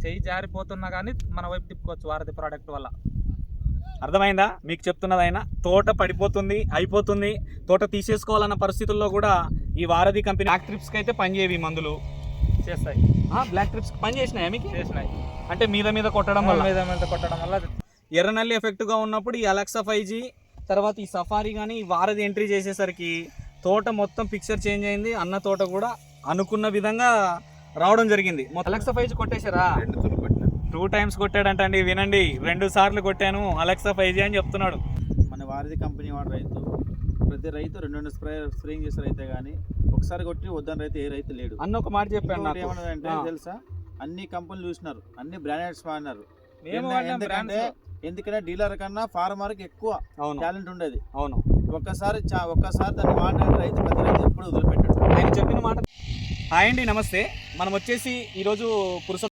చెయ్యి జారిపోతున్నా కానీ మన వైపు తిప్పుకోవచ్చు వారధి ప్రోడక్ట్ వల్ల. అర్థమైందా మీకు చెప్తున్నదైనా? తోట పడిపోతుంది, అయిపోతుంది, తోట తీసేసుకోవాలన్న పరిస్థితుల్లో కూడా ఈ వారధి కంపెనీ బ్లాక్ ట్రిప్స్కి అయితే పనిచేయవి మందులు చేస్తాయి. బ్లాక్ ట్రిప్స్ పని చేసినాయా మీకు? చేసినాయి. అంటే మీద కొట్టడం వల్ల, మీద కొట్టడం వల్ల ఎర్రనల్లి ఎఫెక్ట్గా ఉన్నప్పుడు ఈ అలెక్సా 5G తర్వాత ఈ సఫారీ కానీ ఈ వారధి ఎంట్రీ చేసేసరికి తోట మొత్తం పిక్చర్ చేంజ్ అయింది. అన్న తోట కూడా అనుకున్న విధంగా రావడం జరిగింది. Alexa 5G కొట్టేశారా? 2 times కొట్టాడంట అండి. వినండి, 2 సార్లు కొట్టాను అలెక్సా 5G అని చెప్తున్నాడు. మన వారధి కంపెనీ వాడు రైతు, ప్రతి రైతు 2 స్ప్రేయింగ్ చేసే రైతే కానీ ఒకసారి కొట్టి వద్దని రైతు ఏ రైతు లేడు. అన్న ఒక మాట చెప్పాను నాకు. ఏమన్నదంటే తెలుసా, అన్ని కంపెనీలు చూసినారు, అన్ని బ్రాండెడ్స్ వాడినారు. ఎందుకంటే డీలర్ కన్నా ఫార్మర్కి ఎక్కువ టాలెంట్ ఉండేది. అవును, ఒక్కసారి దాన్ని వాడిన రైతు ప్రతి రైతు ఎప్పుడు వదిలిపెట్టాడు. ఆయన చెప్పిన మాట. హాయ్ అండి, నమస్తే. మనం వచ్చేసి ఈరోజు